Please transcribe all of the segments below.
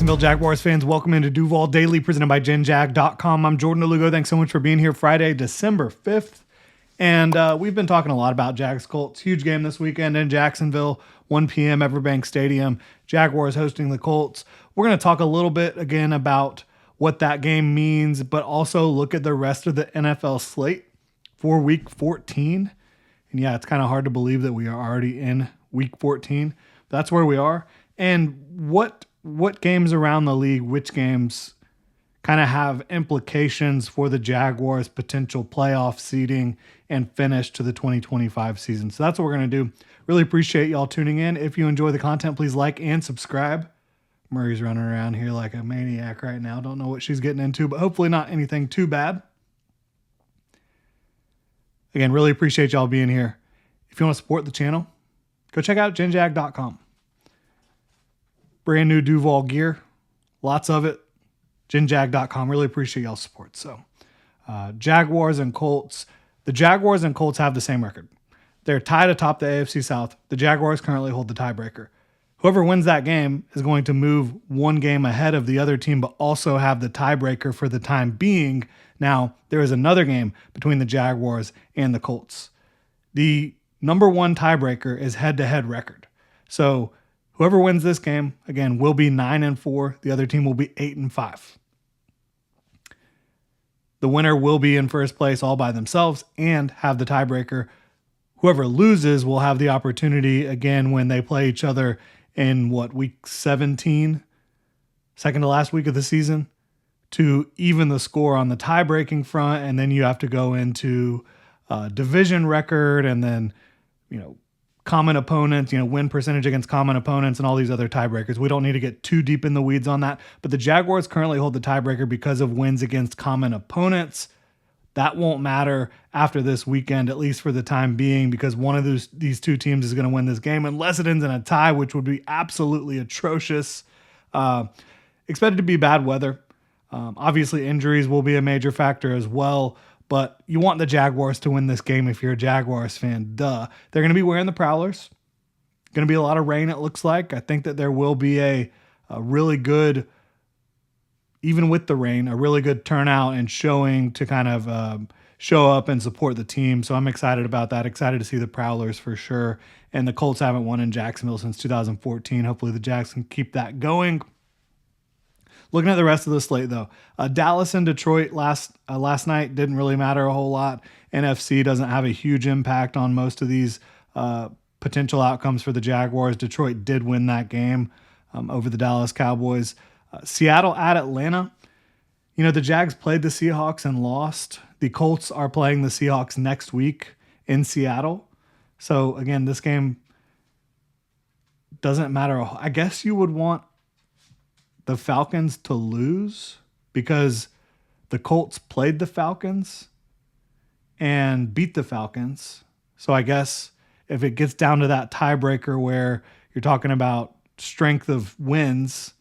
Jacksonville Jaguars fans, welcome into Duval Daily, presented by GenJag.com. I'm Jordan Lugo. Thanks so much for being here Friday, December 5th. And we've been talking a lot about Jags Colts. Huge game this weekend in Jacksonville, 1 p.m. Everbank Stadium. Jaguars hosting the Colts. We're going to talk a little bit again about what that game means, but also look at the rest of the NFL slate for week 14. And yeah, it's kind of hard to believe that we are already in week 14. That's where we are. And what games around the league, which games kind of have implications for the Jaguars' potential playoff seeding and finish to the 2025 season. So that's what we're going to do. Really appreciate y'all tuning in. If you enjoy the content, please like and subscribe. Murray's running around here like a maniac right now. Don't know what she's getting into, but hopefully not anything too bad. Again, really appreciate y'all being here. If you want to support the channel, go check out GenJag.com. Brand new Duval gear. Lots of it. GenJag.com. Really appreciate y'all's support. So, Jaguars and Colts. The Jaguars and Colts have the same record. They're tied atop the AFC South. The Jaguars currently hold the tiebreaker. Whoever wins that game is going to move one game ahead of the other team, but also have the tiebreaker for the time being. Now, there is another game between the Jaguars and the Colts. The number one tiebreaker is head-to-head record. So, whoever wins this game, again, will be 9-4. The other team will be 8-5. The winner will be in first place all by themselves and have the tiebreaker. Whoever loses will have the opportunity again when they play each other in week 17, second to last week of the season, to even the score on the tie-breaking front. And then you have to go into division record and then, common opponents, win percentage against common opponents and all these other tiebreakers. We don't need to get too deep in the weeds on that, but the Jaguars currently hold the tiebreaker because of wins against common opponents. That won't matter after this weekend, at least for the time being, because one of these two teams is going to win this game unless it ends in a tie, which would be absolutely atrocious. Expected to be bad weather. Obviously, injuries will be a major factor as well. But you want the Jaguars to win this game if you're a Jaguars fan. Duh. They're going to be wearing the Prowlers. Going to be a lot of rain, it looks like. I think that there will be a really good, even with the rain, a really good turnout and showing to kind of show up and support the team. So I'm excited about that. Excited to see the Prowlers for sure. And the Colts haven't won in Jacksonville since 2014. Hopefully the Jags can keep that going. Looking at the rest of the slate, though, Dallas and Detroit last night didn't really matter a whole lot. NFC doesn't have a huge impact on most of these potential outcomes for the Jaguars. Detroit did win that game over the Dallas Cowboys. Seattle at Atlanta. The Jags played the Seahawks and lost. The Colts are playing the Seahawks next week in Seattle. So, again, this game doesn't matter. I guess you would want the Falcons to lose because the Colts played the Falcons and beat the Falcons. So I guess if it gets down to that tiebreaker where you're talking about strength of wins,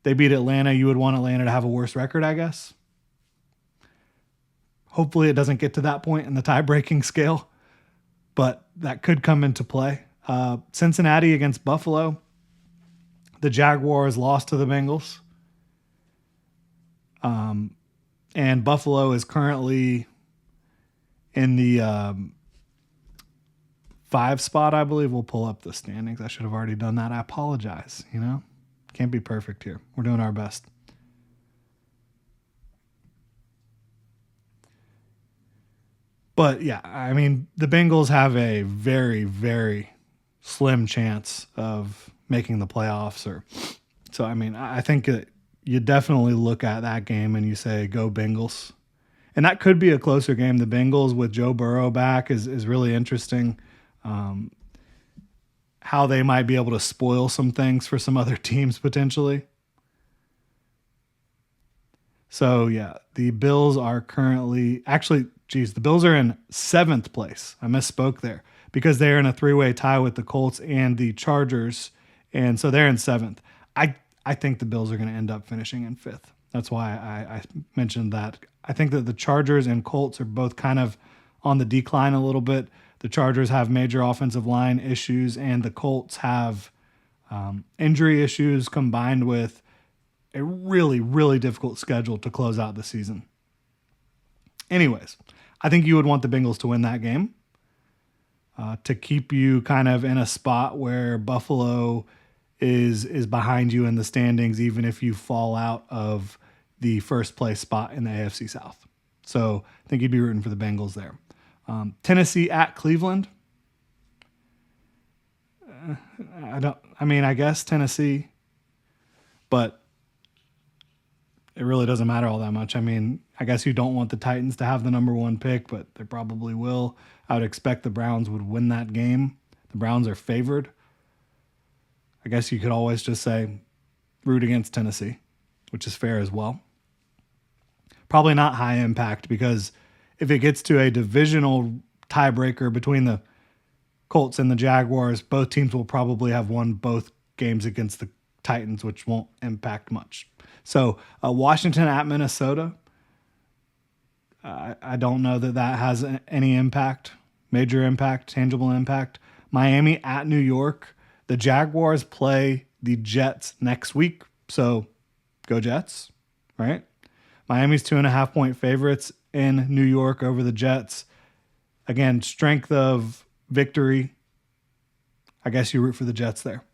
they beat Atlanta, you would want Atlanta to have a worse record, I guess. Hopefully it doesn't get to that point in the tie-breaking scale, but that could come into play. Cincinnati against Buffalo. The Jaguars lost to the Bengals. And Buffalo is currently in the 5 spot, I believe. We'll pull up the standings. I should have already done that. I apologize, Can't be perfect here. We're doing our best. But, yeah, the Bengals have a very, very slim chance of making the playoffs. I think that you definitely look at that game and you say, go Bengals. And that could be a closer game. The Bengals with Joe Burrow back is really interesting. How they might be able to spoil some things for some other teams potentially. So, yeah, the Bills are currently... the Bills are in 7th place. I misspoke there because they're in a 3-way tie with the Colts and the Chargers. And so they're in 7th. I think the Bills are going to end up finishing in 5th. That's why I mentioned that. I think that the Chargers and Colts are both kind of on the decline a little bit. The Chargers have major offensive line issues, and the Colts have injury issues combined with a really, really difficult schedule to close out the season. Anyways, I think you would want the Bengals to win that game to keep you kind of in a spot where Buffalo is behind you in the standings, even if you fall out of the first place spot in the AFC South. So I think you'd be rooting for the Bengals there. Tennessee at Cleveland. I guess Tennessee, but it really doesn't matter all that much. I mean, I guess you don't want the Titans to have the number one pick, but they probably will. I would expect the Browns would win that game. The Browns are favored. I guess you could always just say root against Tennessee, which is fair as well. Probably not high impact because if it gets to a divisional tiebreaker between the Colts and the Jaguars, both teams will probably have won both games against the Titans, which won't impact much. So Washington at Minnesota, I don't know that has any impact, major impact, tangible impact. Miami at New York. The Jaguars play the Jets next week, so go Jets, right? Miami's 2.5-point favorites in New York over the Jets. Again, strength of victory. I guess you root for the Jets there.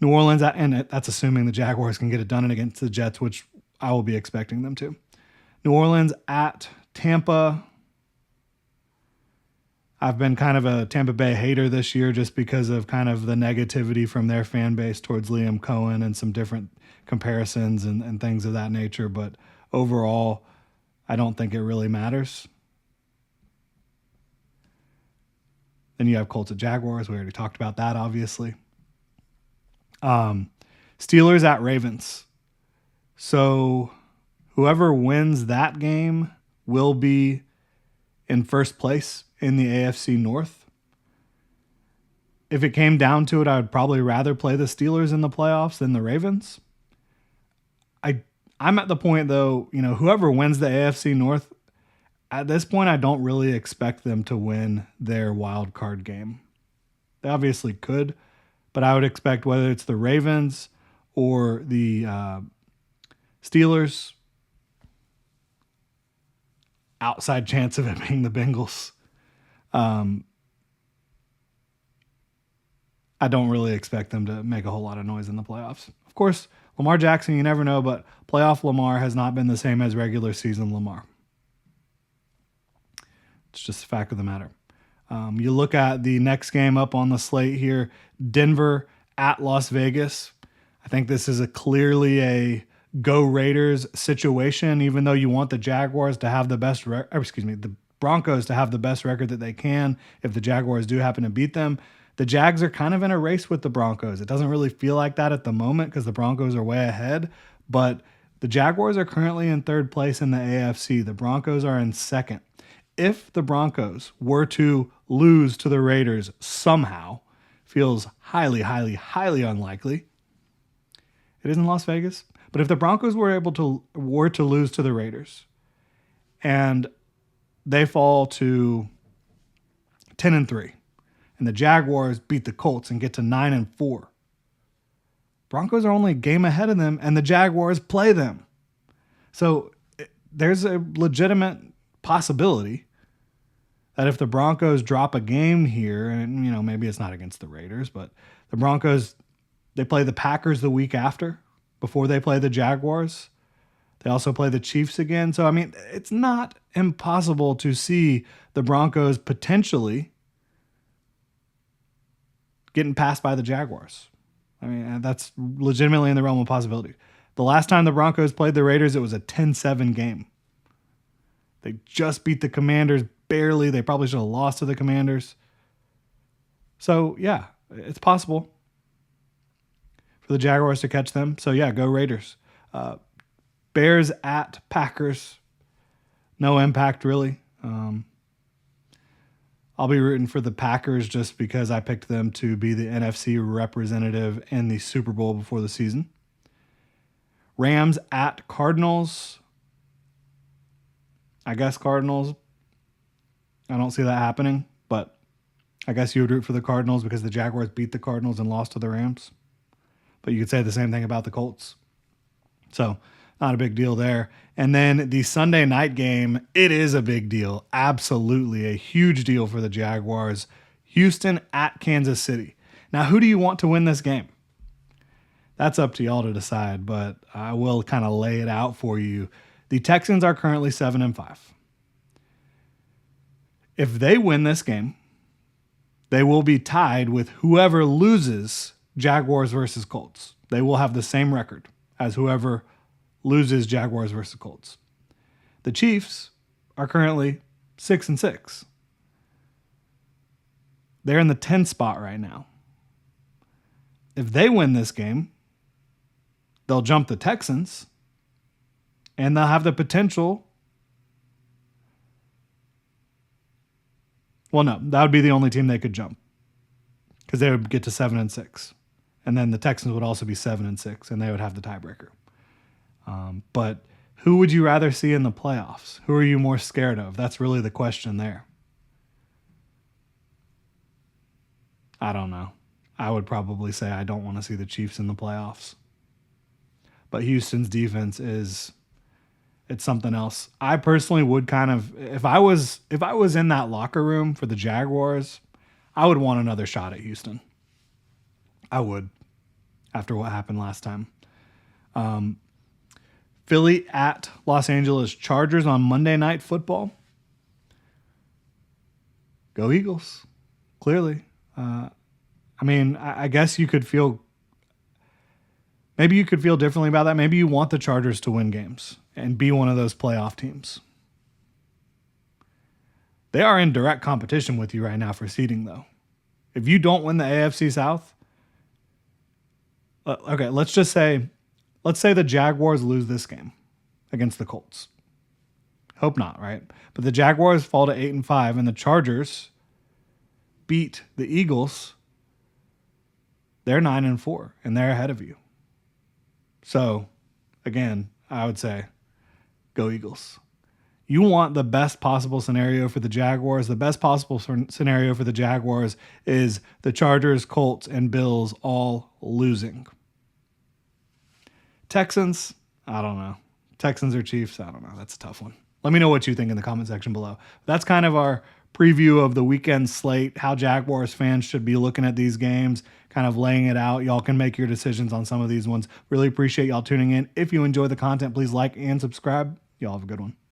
New Orleans, and that's assuming the Jaguars can get it done against the Jets, which I will be expecting them to. New Orleans at Tampa. I've been kind of a Tampa Bay hater this year just because of kind of the negativity from their fan base towards Liam Cohen and some different comparisons and things of that nature. But overall, I don't think it really matters. Then you have Colts at Jaguars. We already talked about that, obviously. Steelers at Ravens. So whoever wins that game will be in first place in the AFC North. If it came down to it, I would probably rather play the Steelers in the playoffs than the Ravens. I'm at the point, though, whoever wins the AFC North, at this point, I don't really expect them to win their wild card game. They obviously could, but I would expect whether it's the Ravens or the Steelers, outside chance of it being the Bengals. I don't really expect them to make a whole lot of noise in the playoffs. Of course, Lamar Jackson, you never know, but playoff Lamar has not been the same as regular season Lamar. It's just a fact of the matter. You look at the next game up on the slate here, Denver at Las Vegas. I think this is clearly a go Raiders situation, even though you want the Jaguars to have the the Broncos to have the best record that they can if the Jaguars do happen to beat them. The Jags are kind of in a race with the Broncos. It doesn't really feel like that at the moment because the Broncos are way ahead, but the Jaguars are currently in third place in the AFC. The Broncos are in second. If the Broncos were to lose to the Raiders somehow, feels highly, highly, highly unlikely. It is in Las Vegas. But if the Broncos were to lose to the Raiders and they fall to 10-3, and the Jaguars beat the Colts and get to 9-4, Broncos are only a game ahead of them, and the Jaguars play them. So there's a legitimate possibility that if the Broncos drop a game here, and maybe it's not against the Raiders, but the Broncos, they play the Packers the week after, before they play the Jaguars. They also play the Chiefs again. So, it's not impossible to see the Broncos potentially getting passed by the Jaguars. That's legitimately in the realm of possibility. The last time the Broncos played the Raiders, it was a 10-7 game. They just beat the Commanders barely. They probably should have lost to the Commanders. So, yeah, it's possible for the Jaguars to catch them. So, yeah, go Raiders. Bears at Packers. No impact, really. I'll be rooting for the Packers just because I picked them to be the NFC representative in the Super Bowl before the season. Rams at Cardinals. I guess Cardinals. I don't see that happening, but I guess you would root for the Cardinals because the Jaguars beat the Cardinals and lost to the Rams. but you could say the same thing about the Colts. So not a big deal there. And then the Sunday night game, it is a big deal. Absolutely a huge deal for the Jaguars. Houston at Kansas City. Now, who do you want to win this game? That's up to y'all to decide, but I will kind of lay it out for you. The Texans are currently 7-5. If they win this game, they will be tied with whoever loses Jaguars versus Colts. They will have the same record as whoever loses Jaguars versus Colts. The Chiefs are currently 6-6. They're in the 10th spot right now. If they win this game, they'll jump the Texans, and they'll have the potential. Well, no, that would be the only team they could jump, because they would get to 7-6, and then the Texans would also be 7-6, and they would have the tiebreaker. But who would you rather see in the playoffs? Who are you more scared of? That's really the question there. I don't know. I would probably say I don't want to see the Chiefs in the playoffs. But Houston's defense it's something else. I personally would kind of, if I was in that locker room for the Jaguars, I would want another shot at Houston. I would, after what happened last time. Philly at Los Angeles Chargers on Monday Night Football. Go Eagles, clearly. I guess you could feel, maybe you could feel differently about that. Maybe you want the Chargers to win games and be one of those playoff teams. They are in direct competition with you right now for seeding, though. If you don't win the AFC South, okay, let's say the Jaguars lose this game against the Colts. Hope not, right? But the Jaguars fall to 8-5, and the Chargers beat the Eagles. They're 9-4, and they're ahead of you. So, again, I would say, go Eagles. You want the best possible scenario for the Jaguars. The best possible scenario for the Jaguars is the Chargers, Colts, and Bills all losing. Texans, I don't know. Texans or Chiefs, I don't know. That's a tough one. Let me know what you think in the comment section below. That's kind of our preview of the weekend slate, how Jaguars fans should be looking at these games, kind of laying it out. Y'all can make your decisions on some of these ones. Really appreciate y'all tuning in. If you enjoy the content, please like and subscribe. Y'all have a good one.